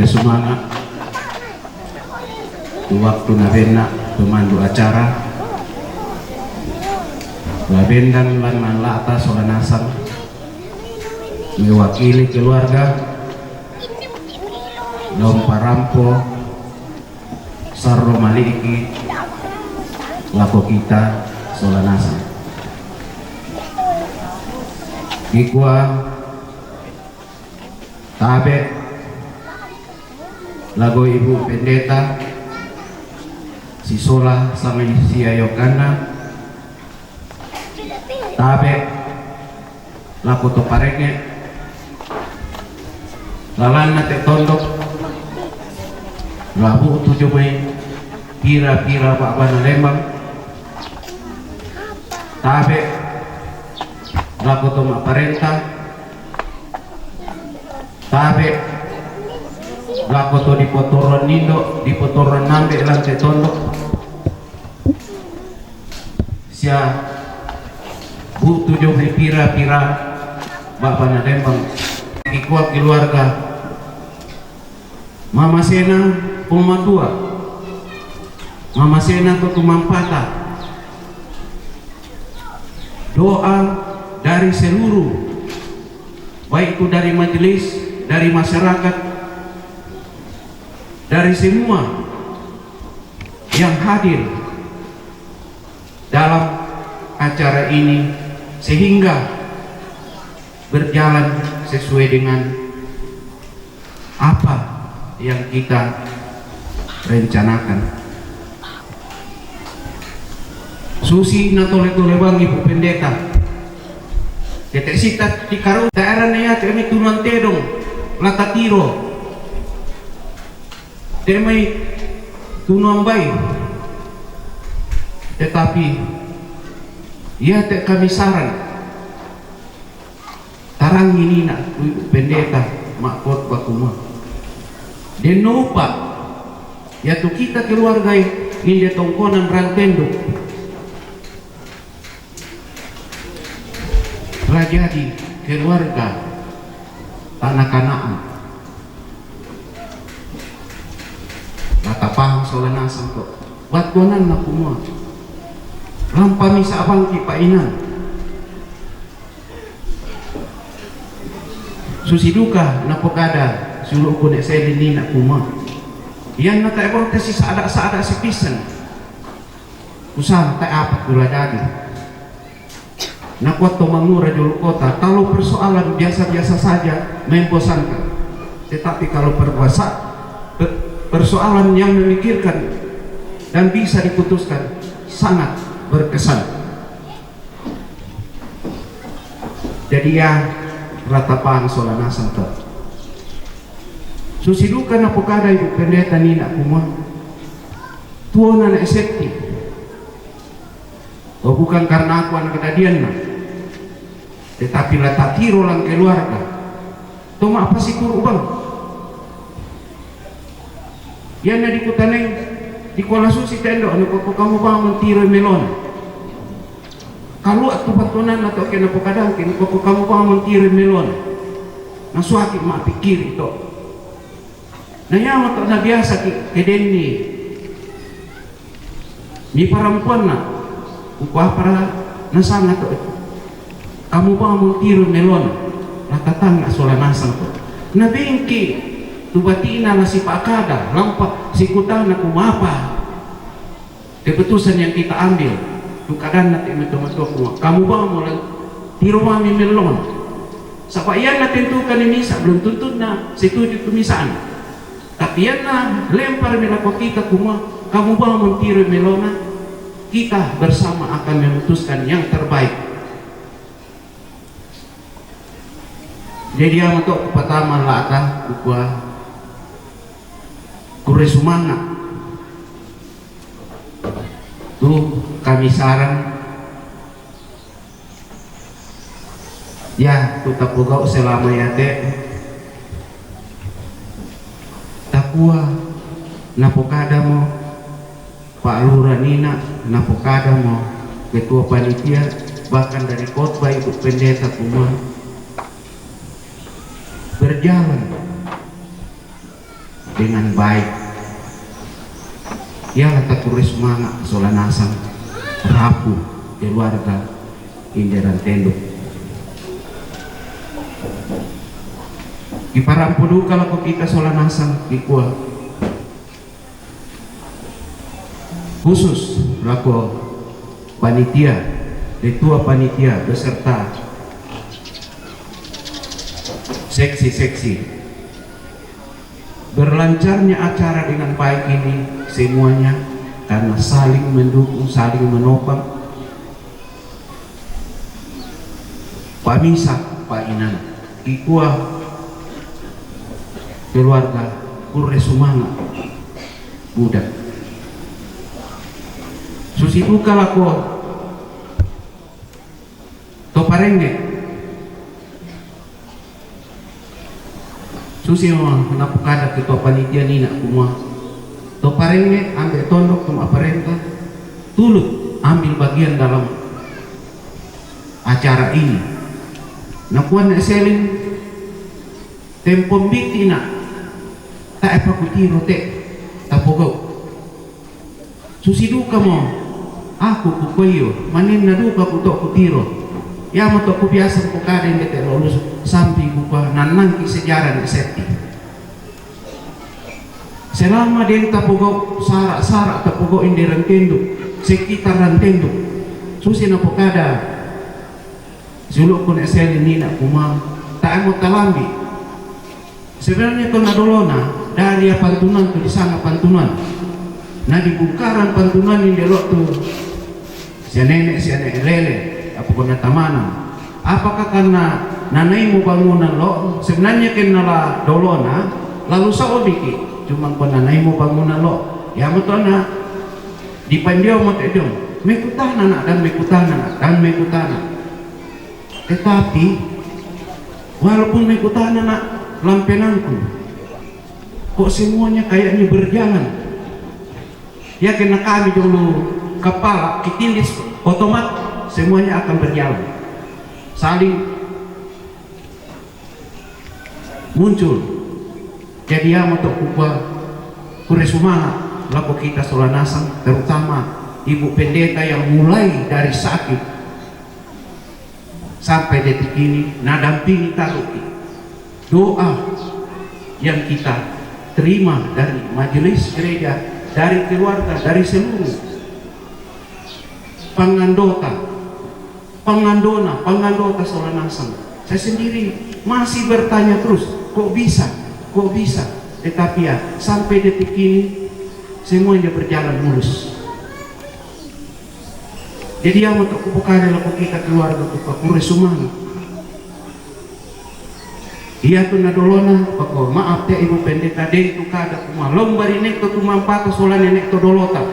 Semangat waktu nabena pemandu acara labendan lan manlata solanasan mewakili keluarga lomparampo sarro maliki lako kita solanasan ikwa tabe lago ibu pendeta si sola sama si ayokana tabe lako to pareke lalana te tondok labu tujuh Mei pira-pira Pak Bana Lembang tabe lako to mak parenta tabe lako to di potoron nindo di potoron nambe lantai tondok sia butuh jauh pira-pira Bapak Nadembang ikuat keluarga Mama Sena Pumatua Mama Sena Ketumampata doa dari seluruh baik itu dari majelis dari masyarakat dari semua yang hadir dalam acara ini sehingga berjalan sesuai dengan apa yang kita rencanakan. Susi natole-tole bang ibu pendeta ketek sitat di karo daerah naya kami tunan tedong latatiro temai tunuang baik tetapi ia tak kami saran tarang ini nak pendeta makot bakuma dan lupa ya tu kita keluarga ini tongkonan rantendo telah jadi keluarga tanah Kanaan paham solanasan kok buat konan na kumua lampami sa abang kipainan susiduka na pokada sulu ko nek saya dini na kuma yan na tayo kasi saada si pisan usah tayo apat gula dadi nakuat tomangura julu kota kalau persoalan biasa-biasa saja membosankan tetapi kalau persoalan yang memikirkan dan bisa diputuskan sangat berkesan. Jadi ya ratapang solanasan to. Susidukan na pokada ibu pendeta nina kuma. Tuona na esepti. Oh bukan karena aku anak kedadian na. Tetapi latatiro lang keluarga. Toma apa sih kuru bang? Yan na di kutaneng di kuala susi tendo ano ko kamu bangun tiro melon kalau atu patunan atau kena pokadang kini ko kamu bangun tiro melon nasuaki mak pikir itu nah yang atau na biasa kedeni ni perempuan na upah para nasanga to kamu bangun tiro melon natatang asolanasan ko na bingki tubatina na si pakada lampak si kutana kumapa keputusan yang kita ambil tukadan natin ito kamu ba mo lang tiro mami melon sa payan na tentukan ni misa belum tuntut na setuju kumisaan tapi yan na lempar nila ko kita kamu ba mo tiro melona kita bersama akan memutuskan yang terbaik. Jadi yang untuk pertama laka ukwa kure semangat tuh kami saran ya tuh tapugau selama ya teh takua napokada mo Pak Lurah Nina napokada mo ketua panitia bahkan dari khotbah ibu pendeta semua berjalan dengan baik. Ialah takure semangat solanasan rapuh keluarga inderan tenduk. Iparampu duka lako kita solanasan ikua khusus lako panitia, ketua panitia beserta seksi-seksi. Berlancarnya acara dengan baik ini semuanya karena saling mendukung, saling menopang. Pak Misa, Pak Inan, ikua keluarga kure sumanga budak. Susi duka lako toparenge. Susi napukada ketua panitia nina kumua toparenge ambil tondok tum aparenta tulut ambil bagian dalam acara ini. Nakuan na selin tempom bikti na tak apa kutiro te tapogau. Susi duka mo aku kukoyo manin na duka kutok kutiro. Ya moto ku biasa ku kaden bete lulus sampai buka nanangki sejarah di septi. Selama dia tapogo sarak-sarak tapogo inderan tenduk sekitaran tenduk susi na pokada suluk kun esel nina kuma tak mau talambi. Sebenarnya kena dolona dari pantunan tu di sana pantunan. Nah di bungkaran pantunan ini delok tu si nenek lele apa kena tamana. Apakah karena nanaimu bangunan lo sebenarnya kena la dolona lalu sao dikit cuma nanaimu bangunan lo ya mutona di pandiau mot edong mekutana nak dan mekutana tetapi walaupun mekutana nak lampenanku kok semuanya kayaknya berjalan ya kena kami dulu kepala kitindis otomatis semuanya akan berjalan saling muncul. Jadi ya untuk kure sumana lapo kita solanasan terutama ibu pendeta yang mulai dari sakit sampai detik ini nadampingi taruki doa yang kita terima dari majelis gereja, dari keluarga, dari seluruh pengandota solanasan. Saya sendiri masih bertanya terus, kok bisa? Tetapi ya sampai detik ini semuanya berjalan mulus. Jadi yang untuk kupukane laku kita keluarga kure sumana. Iya tu nadolona pako maaf ya ibu pendeta den tu kada kuma lombari nek tu mampata solan nek to dolota.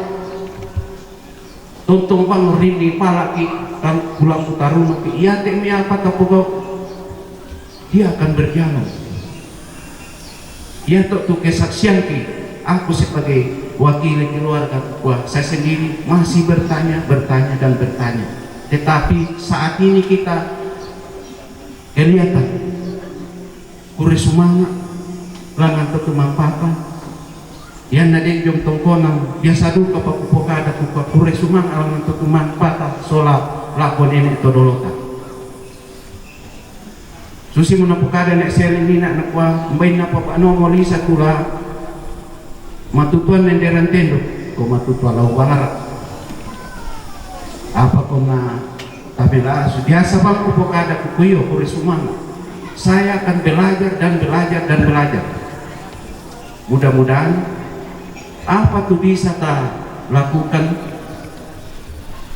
Tontong bang rini palaki kan pulang putaruna ki iya te mi apa ta pogo dia akan berjalan. Ya tu kesaksian ki aku sebagai wakil keluarga gua saya sendiri masih bertanya. Tetapi saat ini kita kelihatan kure sumanga langan tu mampatan yang nade jom tongkonang biasa duka pakupokada kuka kure sumanga langan tu mampatan sola lakon nenek todolota. Susi menapukada nek seri nina nakwa mbain napa pa no molisa kula matutuan nenderan tendo ko matutuan lau baharat apa ko na tabela biasa bang kupokada kukuyo kure sumanga saya akan belajar. Mudah-mudahan apa tuh bisa ta lakukan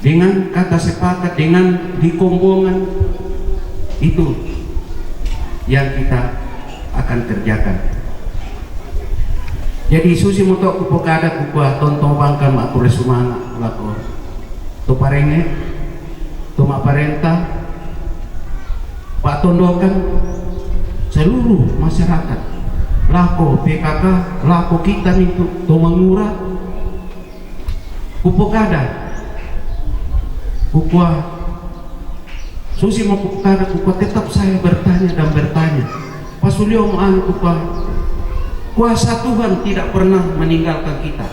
dengan kata sepakat dengan dikombongan itu yang kita akan kerjakan. Jadi susi motok kupokada kupua tonton bangkan makure sumanga lako tu parenge tu maparenta pak tondokan seluruh masyarakat lako PKK lako kita itu tu mengura kupokada kupua susi mau kupokada kupua tetap saya bertanya. Pasulio mau anu kupua Kuasa Tuhan tidak pernah meninggalkan kita.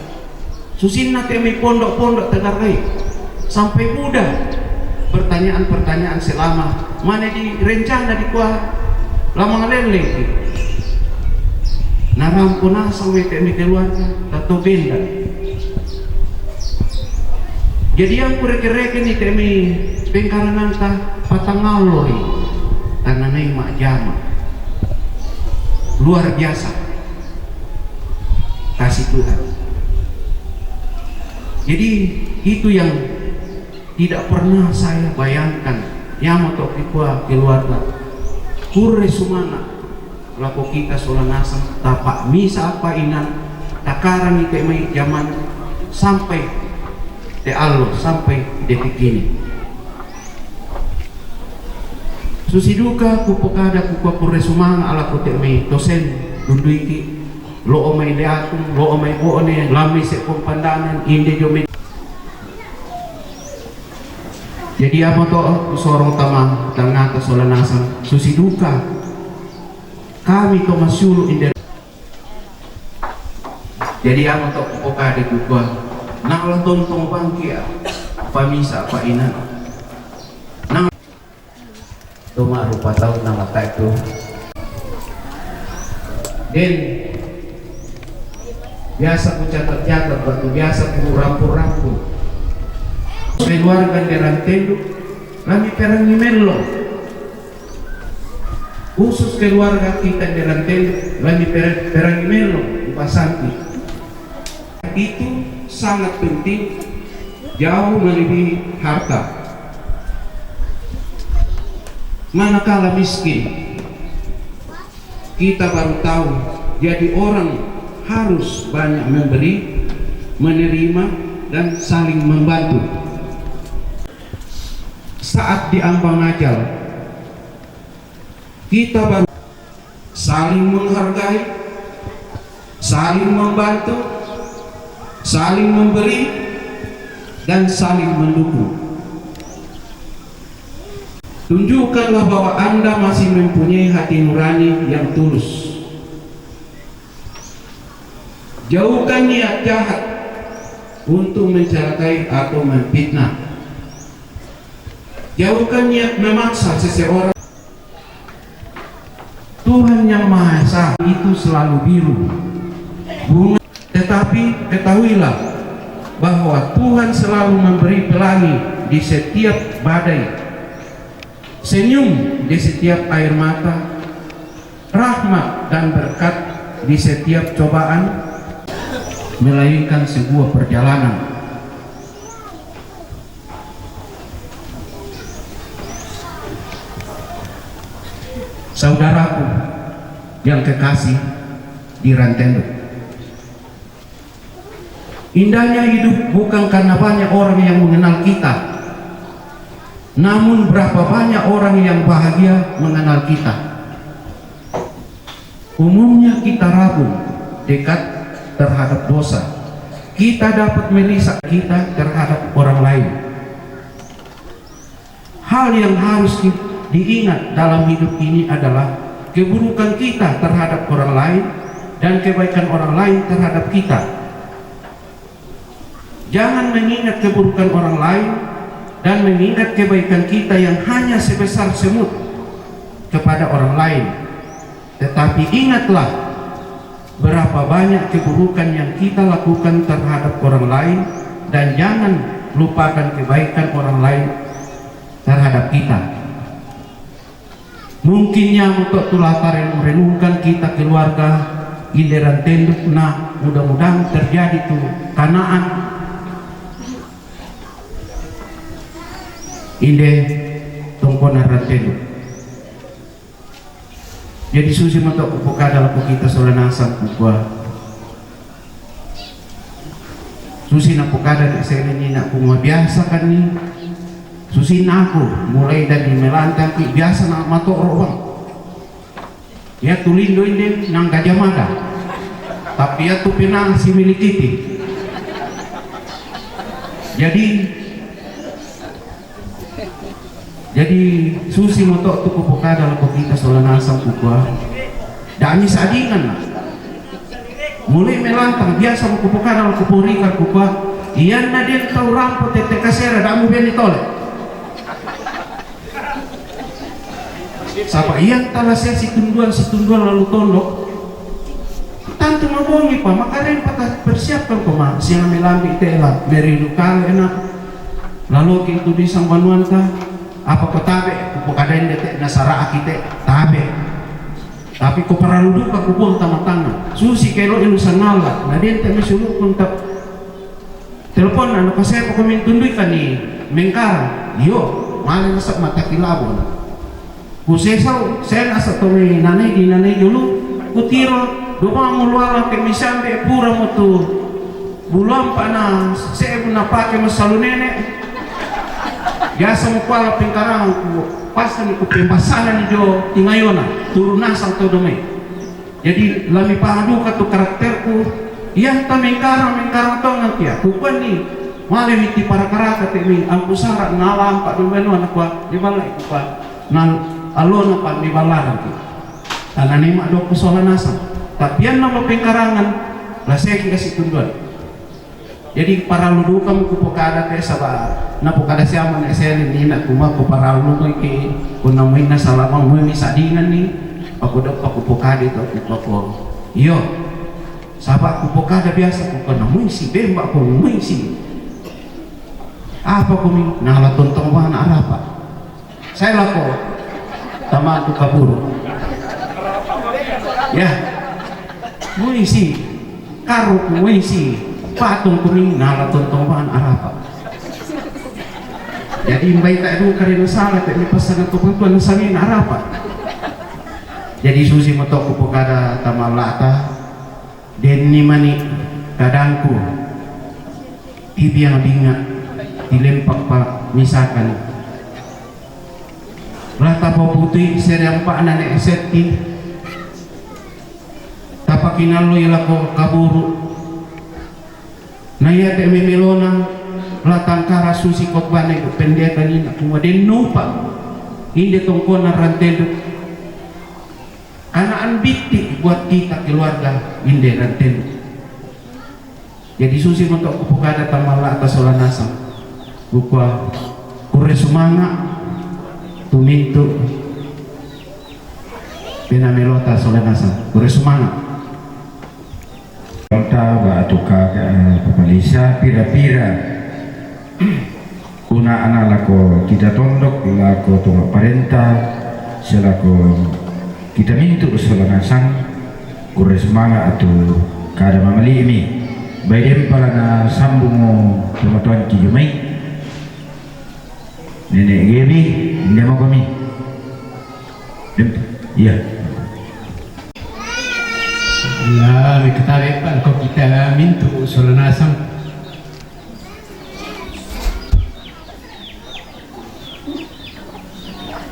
Susinna kami pondok-pondok tegarai sampai Buddha pertanyaan-pertanyaan selama mana di rencana di kuah lama lele narampuna sampai kami keluarga atau benda. Jadi yang kurek-kurek ini kami pengkarangan ta patangaloi karena nai mak jama luar biasa kasih Tuhan. Jadi itu yang tidak pernah saya bayangkan. Yang untuk kita keluarga kure sumana laku kita solanasang tapak misa apa inan takaran itu mai zaman sampai te allo sampai detik ini. Susiduka kupokada kupa kure sumana ala kote mai dosen dunduiki lo omay leatum, lo omay boone, lami se kumpandanan, inde jome. Jadi apa to sorong tama tengah kesolanasan susi duka kami to masulu inde. Jadi apa to pokade kukwa nang tontong bangkia pamisa pa ina nang tuma rupa tahun nang kata itu den biasa ku catat-catat waktu biasa ku rampur-rampur keluarga derantelu kami perangi melo khusus keluarga kita derantelu kami perangi melo upasanti itu sangat penting jauh melebihi harta. Manakala miskin kita baru tahu jadi orang harus banyak memberi, menerima, dan saling membantu. Saat diambang ajal, kita baru saling menghargai, saling membantu, saling memberi, dan saling mendukung. Tunjukkanlah bahwa Anda masih mempunyai hati nurani yang tulus. Jauhkan niat jahat untuk mencelakai atau memfitnah. Jauhkan niat memaksa seseorang. Tuhan yang Maha Esa itu selalu biru bunga, tetapi ketahuilah bahwa Tuhan selalu memberi pelangi di setiap badai, senyum di setiap air mata, rahmat dan berkat di setiap cobaan, melainkan sebuah perjalanan. Saudaraku yang kekasih di Rantendo, indahnya hidup bukan karena banyak orang yang mengenal kita, namun berapa banyak orang yang bahagia mengenal kita. Umumnya kita ragu dekat terhadap dosa, kita dapat melihat kita terhadap orang lain. Hal yang harus diingat dalam hidup ini adalah keburukan kita terhadap orang lain dan kebaikan orang lain terhadap kita. Jangan mengingat keburukan orang lain dan mengingat kebaikan kita yang hanya sebesar semut kepada orang lain, tetapi ingatlah berapa banyak keburukan yang kita lakukan terhadap orang lain, dan jangan lupakan kebaikan orang lain terhadap kita. Mungkinnya untuk tulatar yang merenungkan kita keluarga giliran tenduk, nah mudah-mudahan terjadi tuh kanaan inde tongkona rantenduk. Jadi susi untuk buka dalam kita solanasang buka susi nak buka dari saya ini nak bunga biasa kan nih susi aku mulai dari melantang biasa nak matok roang ya tulindo ini nang Gajah Mada tapi ya tu pinang si milikiti. Jadi susi motok tu buka dalam kita solanasang buka dami sadingan lah mulai melantang biasa mo kupukana mo kupurika kupa iyan na din tau rampo tete kasera damu beni tole sapa iyan talasya si tunduan lalu tondok tanto mabongi pa makarin pa persiapkan ko ma siya na milambi tela merilukal enak lalu kintu di sang banuan ta apa ko tabe kupukadain dete nasara akite tabe tapi ko paraludu ka kubul tamatanga susi kelo ilusan nala na din temi sulu kuntak telepon ano kasi ko kumintunduy ka ni mengkara iyo mali nasak mata kilabon kusesaw sen asa tomi nanay di nanay dulu kutiro duma mulwala ke misambe pura mo tu bulan pa na sebo na pake masalu nene biasa mo kuala pengkarang pasta ni kupembasanan ni jo tingayona turunasang to domay jadi lami pahadu ka to karakterku iya ta mengkarang to nanti ya kupan ni mali miti para karaka te mi ang pusara ngalam pa dumeno anak wa di balay ko pa nan alona pa ni balaran ki tanani ma do kusolanasa tapian na mapengkarangan laseki kasi tunduan jadi para ludu kamu kupukada te sabar na pukada siya man eseli ni na kuma ko para ludu ki kunamoy na salamang mo mi sadingan ni pakudok pakupukada ito ko iyo sabak kupukada biasa ko kunamoy si bemba ko moy si apa ko mi nalatontong ba na arapa saya lako tama ko kaburo ya moy si karo ko moy si patung kuning nalatontong ba na arapa jadi mbay tak dulu karena salah tak pasangan kepentuan sangin arapa jadi susi motok kupukada tamalata den ni mani kadangku tibi yang bingat dilempak pa misakan rata po putih serang pa na eseti tapakinaloy lako kaburu naya te memilona latangkara susi kokbane ko pendeta ni na kumaden nupa hindi tungkol na rantelo anaan bikti buat kita keluarga hindi rantelo jadi susi untuk kupukada tamala atas olanasa bukwa kure sumanga tuminto pinamelota solanasa kure sumanga Kota batuka papalisa pira-pira kuna anak lako kita tondok lako tunggak parenta selako kita mintu solanasang kure sumanga atau kada mamali ini baik pala na sambung mo tumatuan ki jumay nenek gini hindi mo kami iya ya ketahui pak kok kita mintu solanasang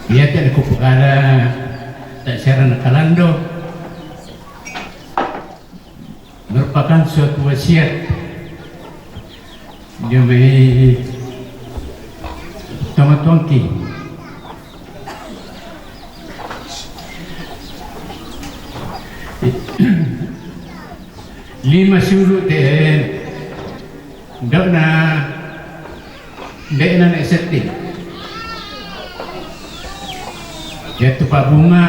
dia tak kupukada tak secara nakalando merupakan suatu wasiat dia may tamatuangki lima surut daw na eseti yaitu pak bunga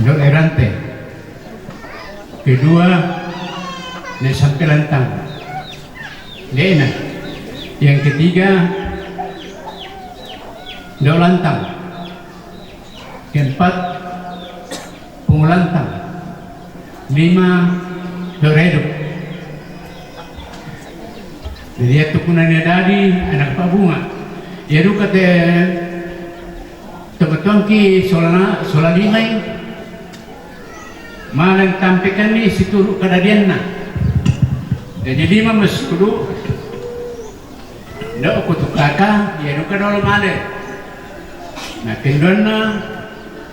daw erante kedua na sampai lantang na yang ketiga daw lantang keempat pengulantang lima daw redup jadi itu kunanya dadi anak pak bunga ya du kate teman-teman ki soladimay malang tampikan ni situ kadadian na jadi lima mas kudu ndak aku tukaka ya du kadol male na kendon na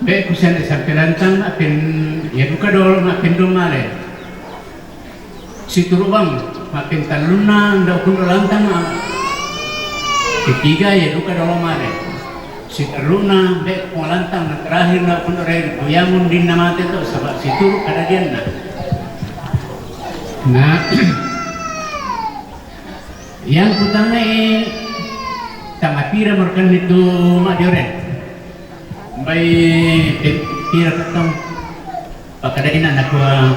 be kusen sampai lantang apin ya du kadol na kendon male situ ruang makin taluna ndak kudu lantang ketiga ya du kadol male si Taruna be kumulantang na terakhir na kuno rin kuyamun din na mati to sabab si Turu kada diyan na yang utama tamapira merkan itu madioren bay pira katong pakadagin na nakuha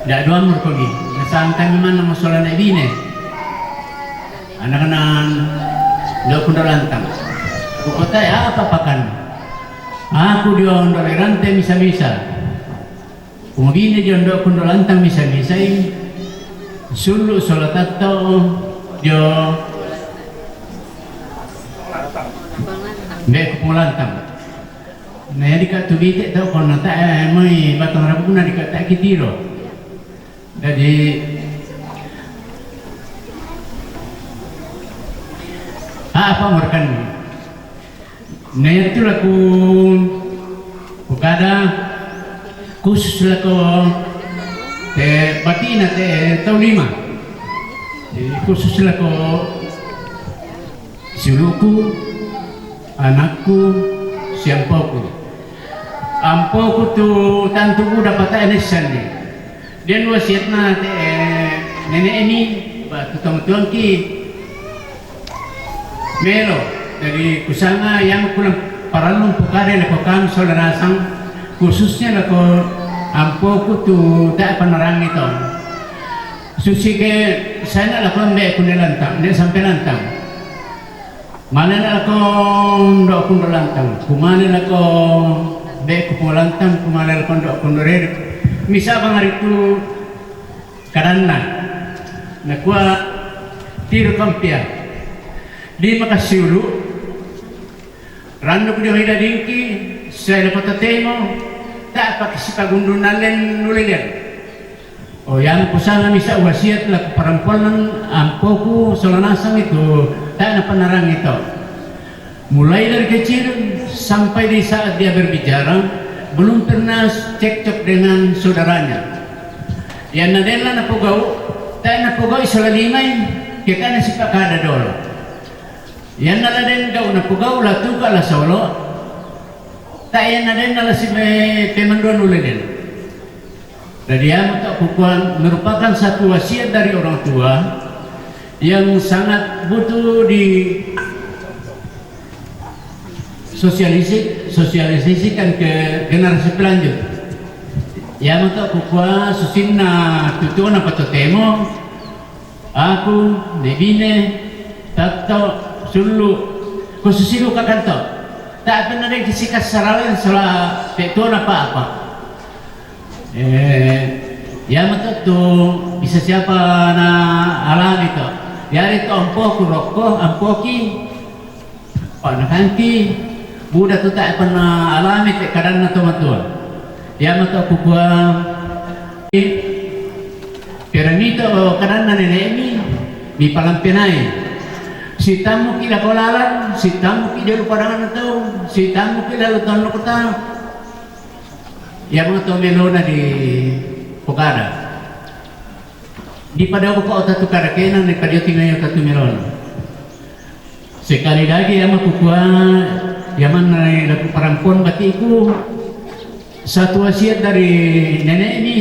da doang merkogi nasaan kami man na masola na ibine anak-anak do kuno lantang kukotay apa pakan aku dia ondo rante misa-misa kumagini dia ondo kuno lantang misa-misa sulu solatato dia be kumulantang na yadi ka tubite tau kono ta mai batang rabuna dikata kitiro jadi apa merkan na itu laku kada khusus laku te batina te tau lima khusus laku siluku anakku siampaku ampoku tu tantuku dapat enesan ni dan wasiatna te nenek ini batu tuan ki melo dari kusanga yang kulang paralung pukare lakukan solarasang khususnya laku ampoku tu tak penerang itu susi ke saya nak lakukan be kunelantang ne sampai lantang mana nak lakukan dok kunelantang kumana lakukan be kumulantang kumana lakukan dok kunerer misal bang hari itu karena nakua tiru kampia di makasiulu rando kudio hida dingki saya dapat temo tak pakai si pagundunan len nulilen oh yang kusana misa wasiat lah perempuan ampoku solanasang itu tak ada penarang itu mulai dari kecil sampai di saat dia berbicara belum pernah cekcok dengan saudaranya yang nadela na pugau tak na pugau isalalingay kita na si pakada dolo yan naladen daw na pugau la tuka la solo tak yan naden na si pemandon uleden jadi yang tak kukuan merupakan satu wasiat dari orang tua yang sangat butuh di sosialisasikan ke generasi pelanjut ya maka kukua susinna tutuan apa temo aku nebine tato sulu khususilu kakanto tak pernah ada kisikas saralen salah tutuan apa ya maka tu bisa siapa na alam itu ya itu ampoku rokok ampoki panakanki Buddha tu tak pernah alami kadang teman-teman. Ya maka kukua piramida kadang nenek ini di palampenai. Si tamu kila kolalan, si tamu kila luparangan tu, si tamu kila lutan lukutan. Ya maka tu melona di Pokada. Di pada kau tatu karakenan di pada tinggal tatu melona. Sekali lagi ya maka kukua Yaman laku perempuan batiku satu wasiat dari nenek ini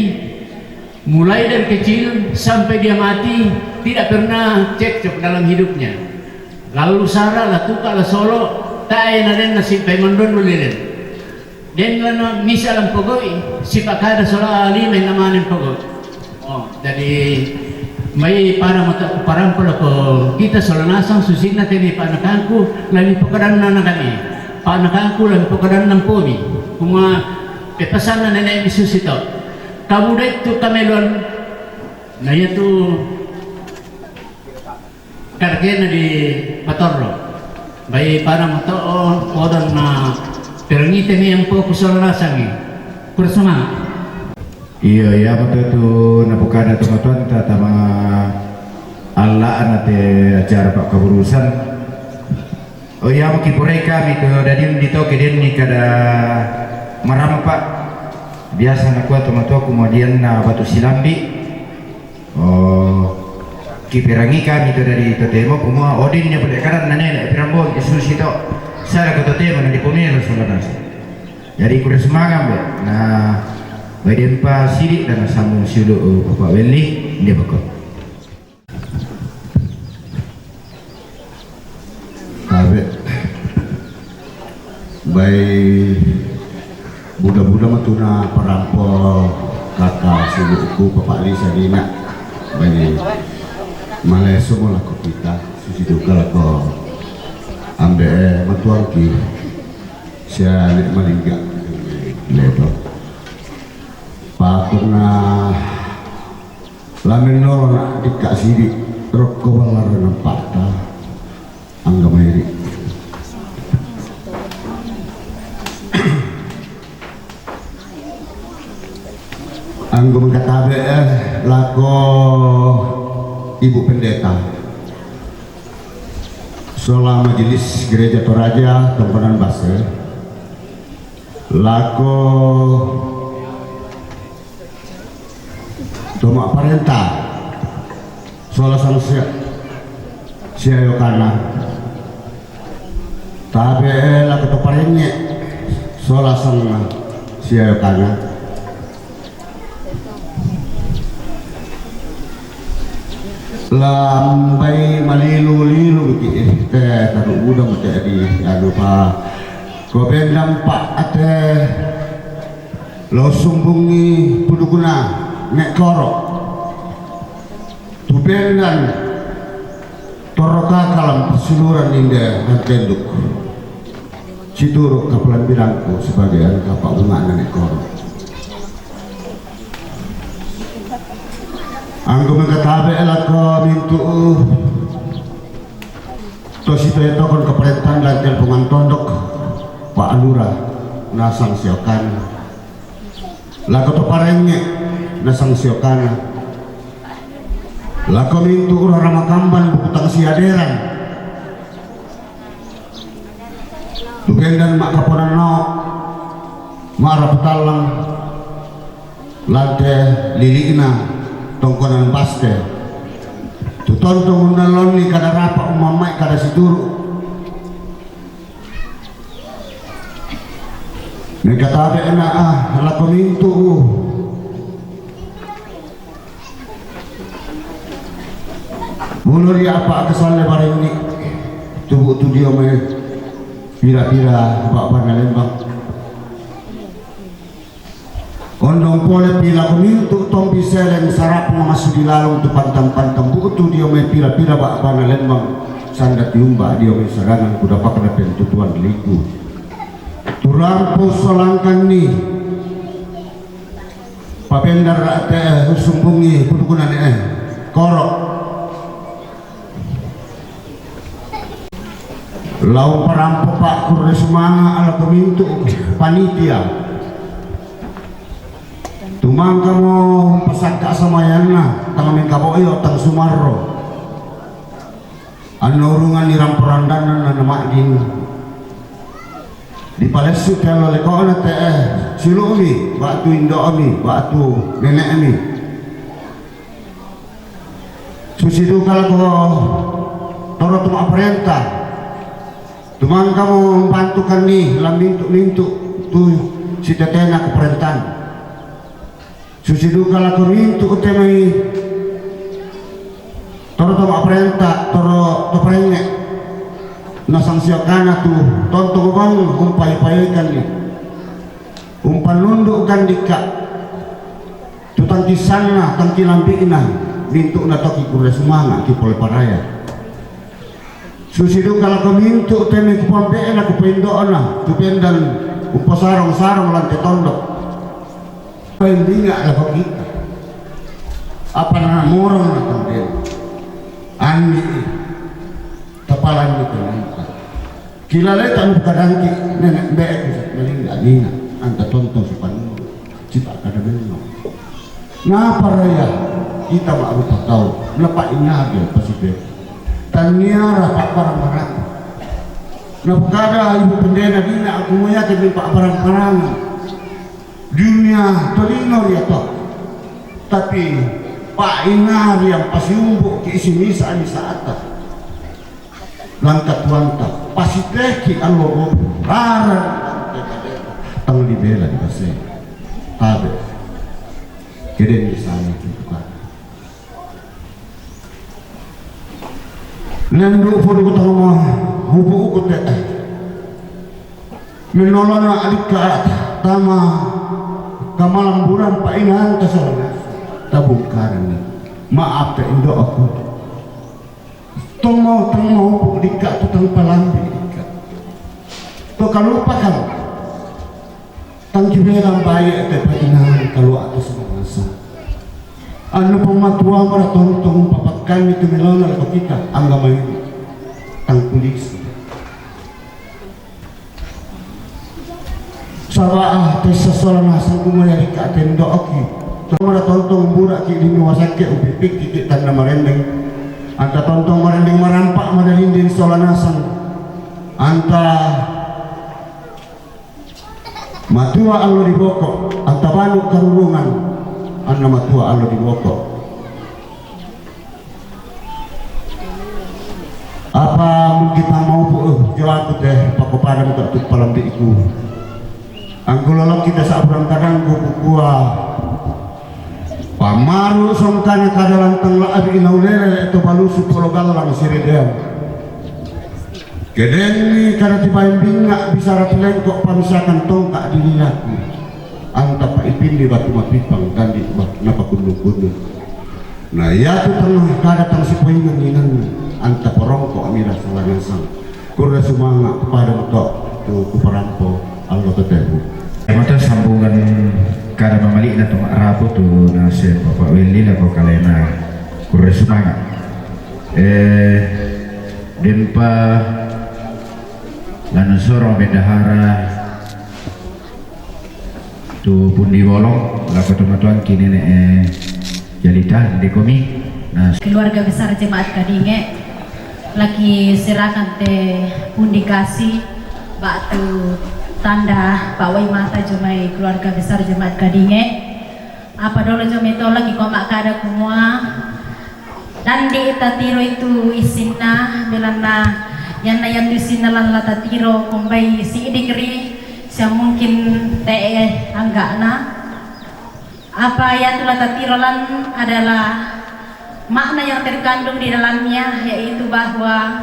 mulai dari kecil sampai dia mati tidak pernah cekcok dalam hidupnya lalu sara lah tuka lah solo tak ada nasi pemandon boleh dan lana misalan pogoi si pakada sola ali main namanin pogoi oh jadi mai para mata perempuan ko kita sola nasang susina tadi panakanku lagi pekeran nana kami panakanku lagi pekeran nampomi kuma pepesan na nenek Yesus itu kamu dah itu kamelon nah itu karena di Patorro bayi para moto orang na perangite ni yang po kusol rasangi kursama iya ya betul tu napukada teman-teman tama Allah anate acara pak keburusan oh ya mungkin mereka itu dari dito keden ni kada maram pak biasa nak kuat teman-teman kemudian na batu silambi oh kiperangi kami itu dari totemo kuma odinnya pada karan nenek pirambon Yesus itu saya kata pendeta Solanasa. Jadi kuda semangat be. Nah, bagian pa sidik dan sambung silu Bapak Weli dia bakal. Kabe, baik budak-budak matuna perampok kakak siluku Bapak Lisa Dina, baik malai semua laku kita susi duka laku ambil matuan ki, saya lihat malingga ledo. Pakuna lamin nol nak dikak sidik rok kebalar nampak ta angga mairi. Angga mengkatabe lako Ibu Pendeta Sola Majelis Gereja Toraja Tempenan Base lako Toma Parenta Sola Sansia Siayokana Tabe lako to parenye Sola Sana Siayokana lambai malilu-lilu biki teh taruh udah macam di anu pa kau nampak ate lo sumbungi pudukuna nek korok tubengan toroka kalam peseluruhan indah dan tenduk cituruk kapelan bidangku sebagai kapak bunga nek korok. Anggo mengatabe elako mintu tosito itu kon keperintahan lantel pengantondok Pak Alura nasang siokan lako to parenge nasang siokan lako mintu urang ramakamban bukutang siaderan tugendan mak kaponan no marah petalang lante lilikna tongkonan baste tu tontong unalon ni kada rapa umamai kada siduru mereka tabe enak lako mintu mulur ya apa kesal lebar ini tubuh tu dia me pira-pira bapak Lembang ondong pole pila kumintu tong biselen sarap masuk di lalung tu pantam-pantam buku dia mai pila-pila bak bana Lembang sandat diumba dia mai sarangan kuda pak kena pentutuan liku turampo solangkan ni papendar ate sumbungi kudukunan korok lau perampok pak kurre semanga ala kumintu panitia tumang kamu pasangka sama yana tangamin kaboyo tang Sumarro anu urungan di ramperandanan na namadin di palesu kalau leko na teh silu mi batu indo mi batu nenek mi susidu kalau toro tuma perintah tumang kamu bantukan nih lamintu tuh si tetena ke perintahan susidu kalau kumintu utemai toro toma perintah toro to prenge nasang siokana tu tonto bang umpai kan ni umpan nunduk kan dika tu tangki sana tangki lambina mintu na toki kure semanga ki pol paraya susidu kalau kumintu utemai kupampe na kupindoona tu pendan upasarong-sarong lantai tondok pendinga lah kita apa nama morong na tangden ani tapalan itu nanti kilala tamu kadangki nenek beek melingga nina anta tonton sepan cita kada benno na paraya kita mak rupa tahu lepak inagel pasibe taniara pak barang-barang na kada ibu pendena dina aku yakin pak barang-barang dunia tolino ya toh tapi Pak Inar yang pasti umbuk ke isi misa atas langkat wanta pasti teki anu rara tang dibela di base tabe keden di sana itu kan nendu fodo ko tama hubu ko te menolona adik ka tama kamalamburan paingan kasana tabungkaran maaf te indo aku tomo hubu dikak tutang palambi dikak to kalupakan tangki merang bayi te paingan kalau atas masa anu pematua mara tontong papakan itu melona lepa kita anggama ini tang polisi sawa tes sesolan asal kumaya dika tendo oki mara tontong burak ki di nuwasake ubipik titik tanda marendeng anta tontong marendeng marampak madalindin solanasan anta matua allo di boko anta banu karulungan anna matua allo di boko apa kita mau jawab teh pakoparan untuk palambi iku angkulolok kita sabrang kadang gua pamaru songkana kadalan tengla abi inaulele itu balusu pologalang siredean keden ni karena tibain bingak bisa ratilen kok pamisakan tongkak di ninaku anta pa ipindi batu mapipang dan di napa kundu-kundu nah ya tu tengah kadatang si poingan inan anta porongko amira salangasang kurda sumanga kepada untuk tu kuparampo Allah tetebu Mata sambungan kada mamalik na tong Arabo tu nasi Bapak Willy lah kau kalena kurang semangat. Dempa lanu sorong bendahara tu pundi bolong lah kau tuan kini jalita di komi. Nah, keluarga besar jemaat Kadinge lagi serahkan te pundi kasih batu tanda pawai mata jumai keluarga besar jemaat Kadinge apa dulu jumai to lagi komak kada kumua dan di itatiro itu isinna belana yang tu isinna lan latatiro kombai si idikri siya mungkin tee anggana apa yang tu latatiro lan adalah makna yang terkandung di dalamnya yaitu bahwa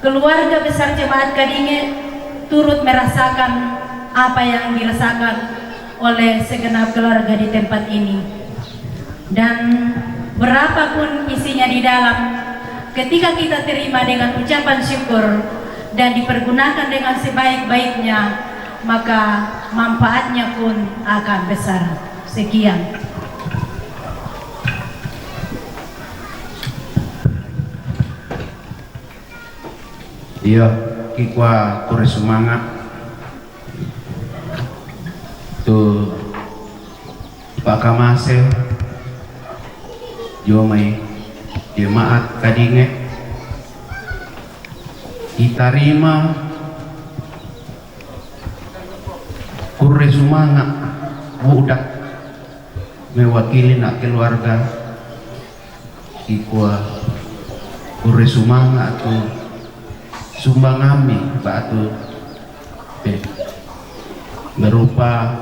keluarga besar jemaat Kadinge turut merasakan apa yang dirasakan oleh segenap keluarga di tempat ini dan berapapun isinya di dalam ketika kita terima dengan ucapan syukur dan dipergunakan dengan sebaik-baiknya maka manfaatnya pun akan besar. Sekian. Iya, kikwa kure semangat tu Pak Kamase Jomai jemaat Kadinge ditarima kure semangat budak mewakili nak keluarga kikwa kure semangat tu sumbang kami batu berupa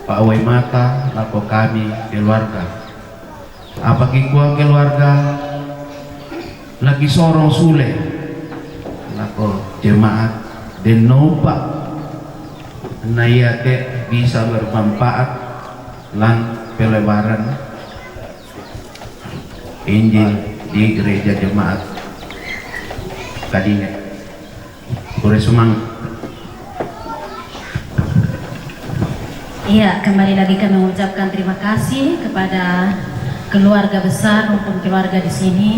pawai mata lapo kami keluarga apa kikuang keluarga lagi sorong sule lapo jemaat dan nompak nayate bisa bermanfaat lan pelebaran Injil di gereja jemaat Kadinge. Boleh semangat. Iya, kembali lagi kami mengucapkan terima kasih kepada keluarga besar maupun keluarga di sini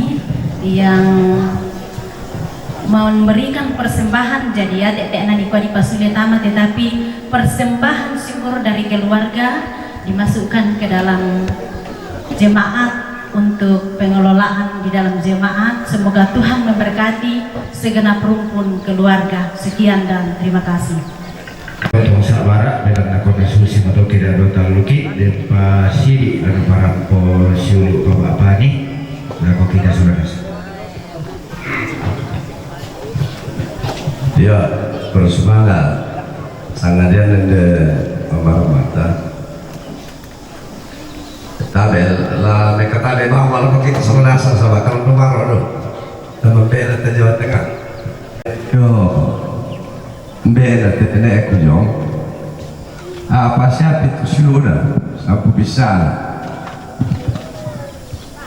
yang memberikan persembahan jadi ya tetek nani kuadi pasule tama tetapi persembahan syukur dari keluarga dimasukkan ke dalam jemaat untuk pengelolaan di dalam jemaat. Semoga Tuhan memberkati segenap rumpun keluarga. Sekian dan terima kasih. Untuk sabara dengan konstitusi atau tidak ada luki depa siri dan para posiulu bapak pani dan kita sudah ya bersemangat Sangadian nende mata. Tabel la me kata le bang malam kita semenasa sama kalau kemar do. Nama bela te Jawa Tengah. Yo. Bela te tene aku jong. Apa siapa itu sudah? Aku bisa.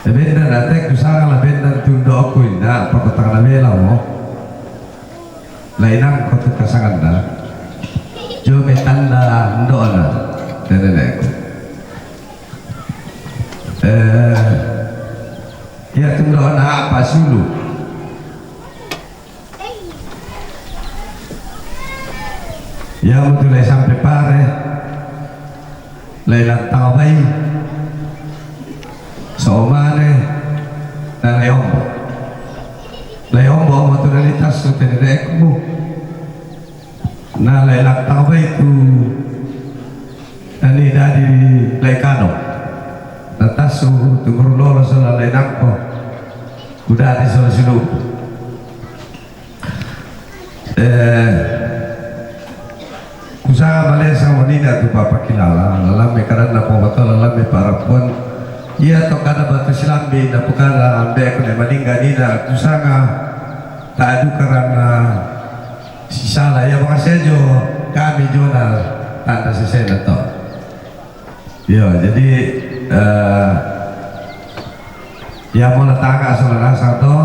Benda nanti aku sangat benda tunda aku indah. Apa kata la bela mo? Lainang kau tu kasangan dah. Jo betanda ndona tene aku. Ya tunda apa sulu? Ya betul sampai pare. Lain tawai. Somane dan leombo. Leombo materialitas tu tenekmu. Na lain tawai tu ani dari lekano. Tatasu tu kurulolo sola lain aku. Udah di sola sinu. Usaha Malaysia wanita tu papa kilala lalame karena pemotol lalame para pun ia to kada batu silambi na pukara ambe ko ne maninga nina kusanga tak adu karena sisala ya makasih jo kami jurnal tanda sesena to ya jadi ya mau tangga saudara satu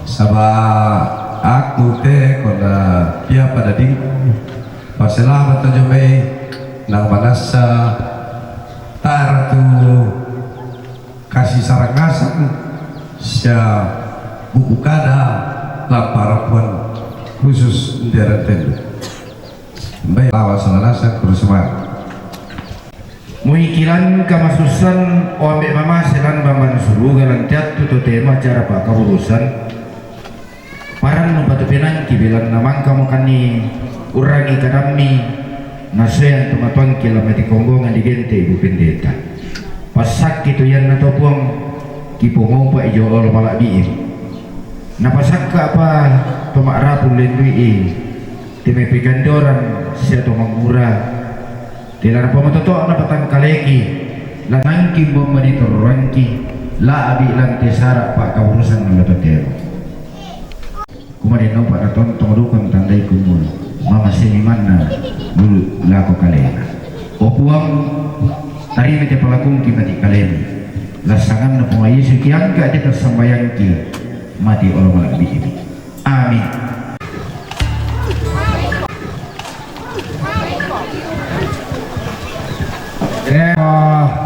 sabah aku teh kona dia pada ding Pasalamat na jumay ng manasa taratu kasih sarangasan siya bubukada lamparapuan khusus nderaten baik lawas nalasan kurusumar Muikilan kamasusan o ambek mama silang baman sulugalan jatuh tu tema cara pak kaurusan parang nubatu pinangki bilang namang kamu kani urangi kadami nasuyan tumatuan kilamati kombongan di gente ibu pendeta pasak itu yan natopong kipungong pa ijo ol malak biir napasak ka apa tumak rapul lendui timepikan doran siya tumangura tilara pamatoto na patang kaleki lanangki bomba dito rangki la abi lang tisara pak kaurusan ng latotero kumarin pak naton tungdukang tandai kumul mama sini mana dulu laku kalian opuang tari mete pelakung ki mati kalian lasangan na pengayi sekian ka di tersambayang ki mati orang malak bihi amin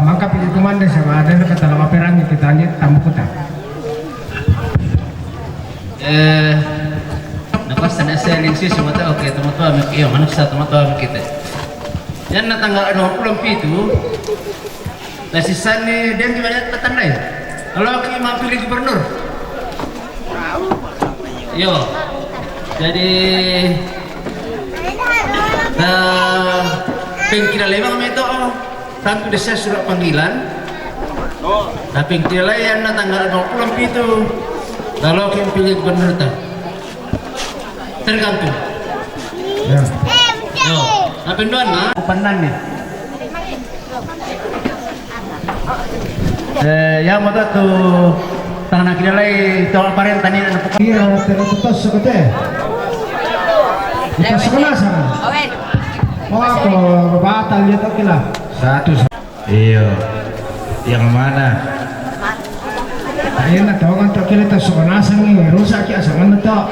maka pilih komanda sama ada kata lama perang kita lanjut tamu kota Napas na selling si sumata oke teman-teman iyo manuk sa teman-teman kita. Yan na tanggal 27 na si Sani dia gimana tetandai. Kalau kita mau pilih gubernur. Yo. Jadi pengkira lewang itu tanpa desa surat panggilan. Tapi pengkira yang na tanggal 27 kalau kita pilih gubernur tak. Tergantung. Ya. Yo, apa doan na? Panan ni. Ya mata tu tanah kita lagi tawar paren tani na pukul. Iya, terus sekote. Kita sekolah sana. Oh, aku batal lihat oke lah. satu iya yang mana Ayo na tahu kan tak kita sekolah sana rusak ya sana tak.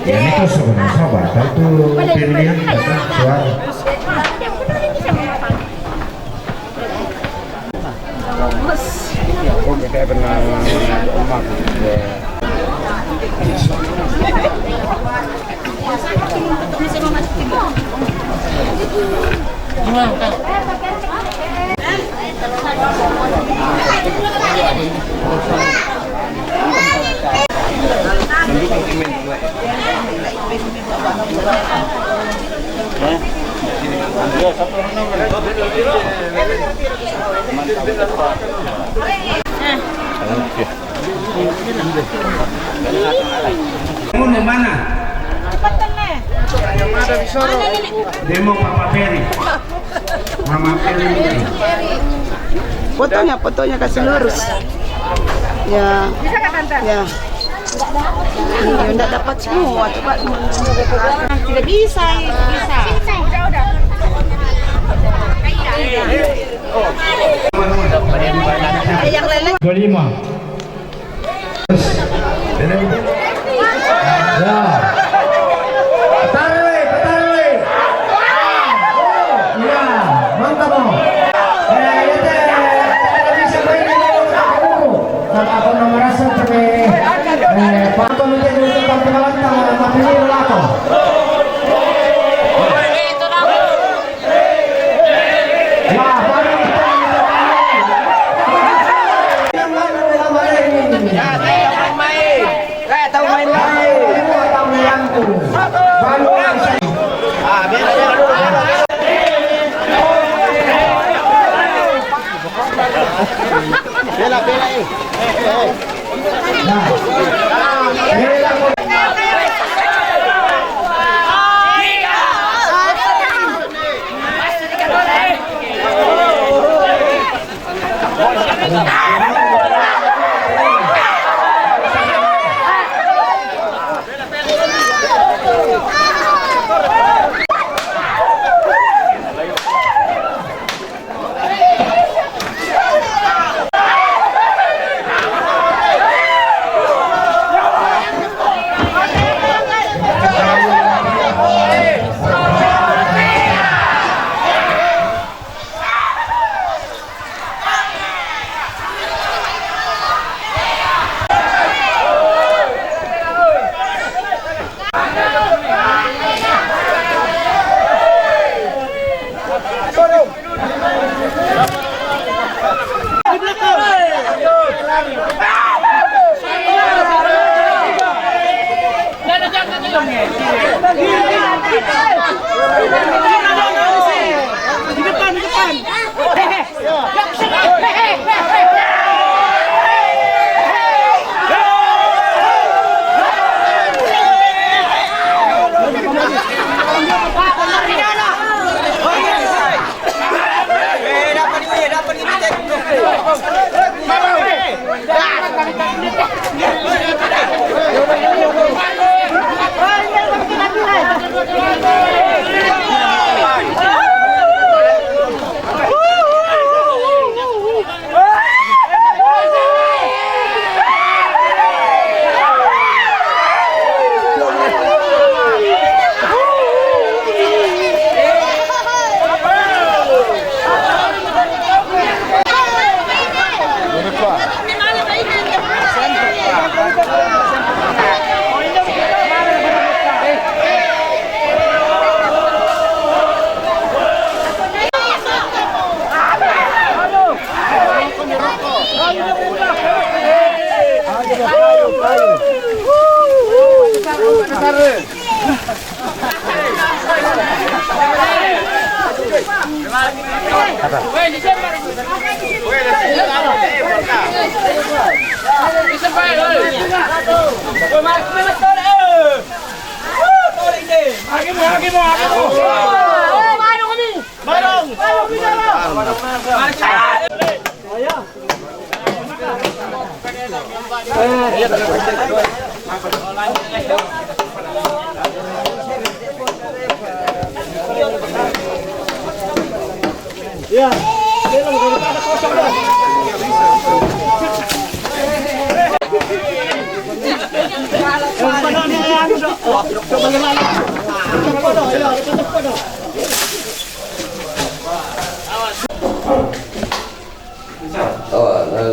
ya itu sebenarnya batal tuh pilihan datang suara Kamu di mana? Demo Papa Peri. Mama Peri. Fotonya kasih lurus. Ya. Ya. Ya enggak dapat semua coba. Tidak bisa, bisa. Yang lele. 25. Ya. Tarik. Ya, mantap mo. Bisa main kamu. Ako na merasa patol niya dito ang pinalanta mapili lato.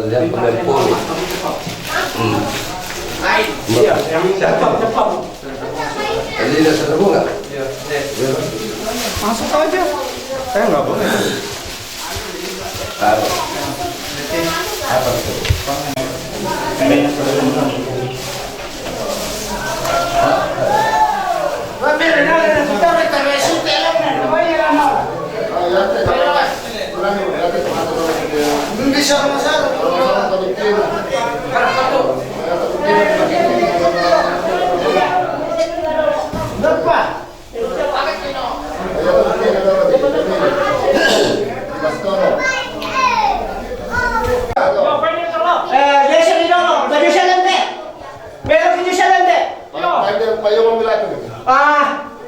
Yang penempur. Jadi udah ketemu nggak? Masuk aja. Saya nggak boleh. Apa tuh?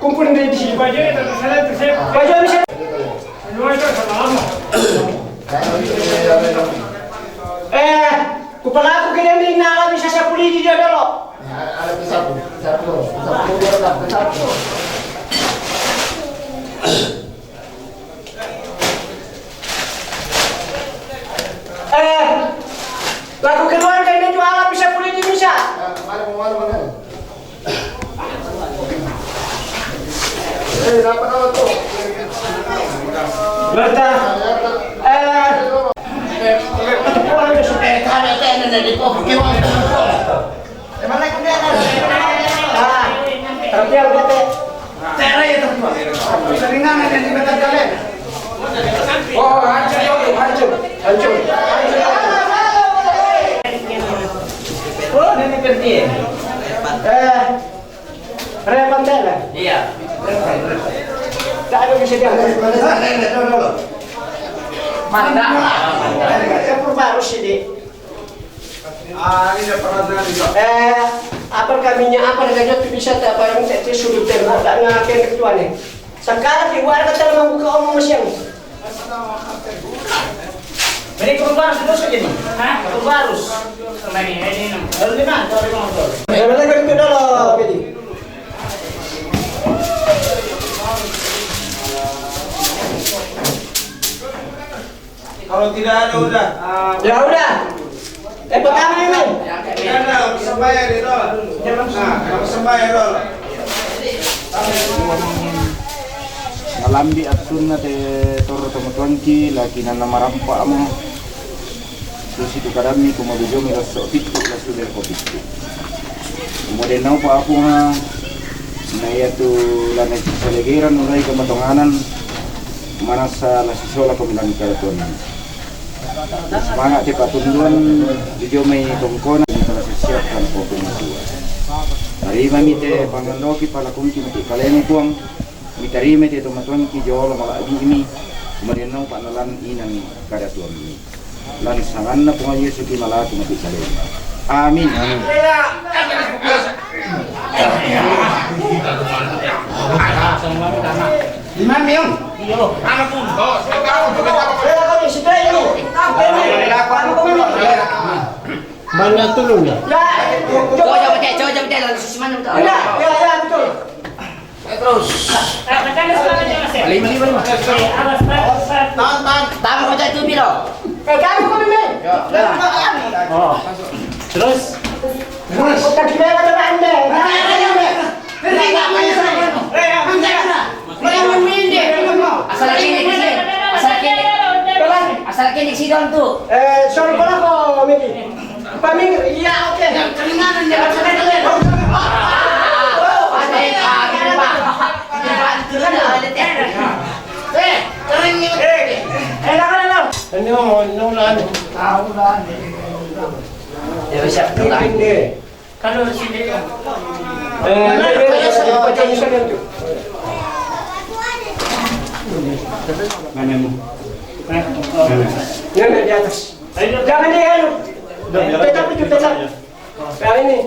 kumpulin dari di sini. Baju itu baju bisa. Kupala aku kena ni nala bisa saya pulih di dia dulu. Lagu keluarga ini jualan bisa pulih di bisa. Berta. Iya. Tak ada kesediaan. Mana? Baru sini. Ini pernah Apa kaminya apa dengan itu bisa tak apa yang saya suruh tembak tak ngapain ketua nih. Sekarang di luar kata membuka omong siang. Ini kurbarus terus aja nih. Hah? Kurbarus. Ini 5. Mana kan itu dulu, Bedi. Kalau tidak ada udah. Ya udah. Pertama ini. Tidak ada sembayang itu. Nah, sembayang itu. Nalambi at sunna te toro tomotonki laki na namarampa mo. Susi tu karami kumabijo mi raso pitu raso del kopitu. Kemudian nau pa aku nga na yatu lanai salegeran urai kematonganan mana sa nasisola kamilang karatuan. Semangat di patunduan video may tungkona para sisiapkan po kumasua. Tarima mi te pangandoki pala kunti mati kalemi puang mitarime te tomatuan ki jolo malagi ini kemudian nau panalan inan karatuan ini. Lan sangan na punga Yesu ki malatu mati kalemi. Amin. Amin. Lima million. Anak pun. Banyak tulung ya. Coba betul lalu susu mana betul. Ya betul. Terus. Lima. Tamu macam itu biro. Kamu kau ni. Oh. Terus. Tak kira ada anda. Asal kini sidon tu. Soal bola ko, Miki. Paming, iya oke. Kelinganan dia macam mana? Ya siap. Kalau sini. Manamu. Nenek di atas. Jangan dia. Tetap itu tetap. Kali ini.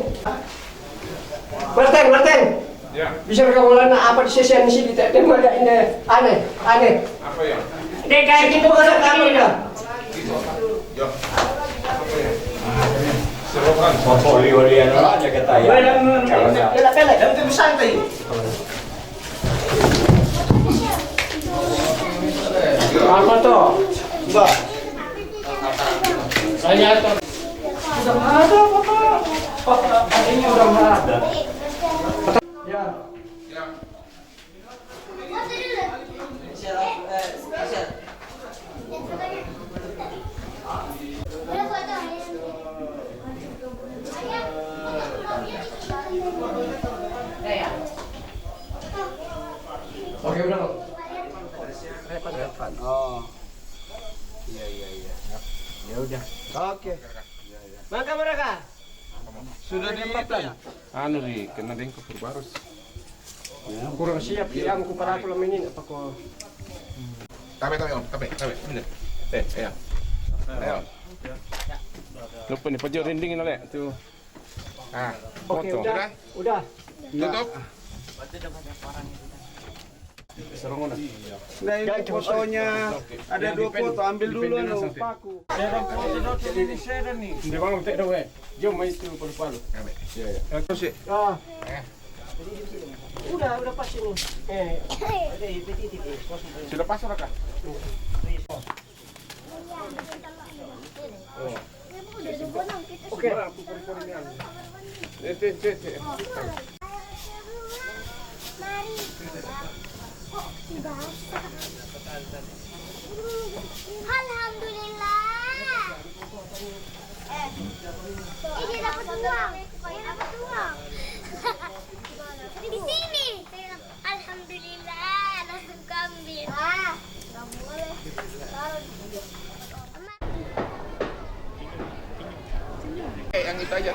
Martin. Ya. Bisa kamu apa di sesi ini sih tidak ada ini aneh. Apa ya? Dek kayak gitu kalau kamu dah. Ya. Serokan. Portfolio dia ada kata ya. Pelak. Itu santai. Apa tuh? Enggak. Saya tuh. Sudah ada apa? Ini udah ada. Ya. Oke udah kok. Repan. Oh. Iya. Ya udah. Oke. Maka mereka Sudah tempatkan. Anu nih, kena dengkok Kurbarus. Ya, kurang siap yang ku para aku ini apa kok. Tabe. Ini. Ya. Ayo. Lupa nih pojok rendingin oleh tuh. Ah, Oke, foto. udah. Tutup. Nah ini fotonya ada 2 foto, ambil dulu paku. Hindi ba mag daw eh. Yo may itu palo. Ya. Terus sih. Udah pas ini. Sudah pasar kah? Oke. Alhamdulillah. Ini dapat uang. Ini dapat uang. Di sini. Alhamdulillah, langsung ambil. Nggak boleh. Yang itu aja.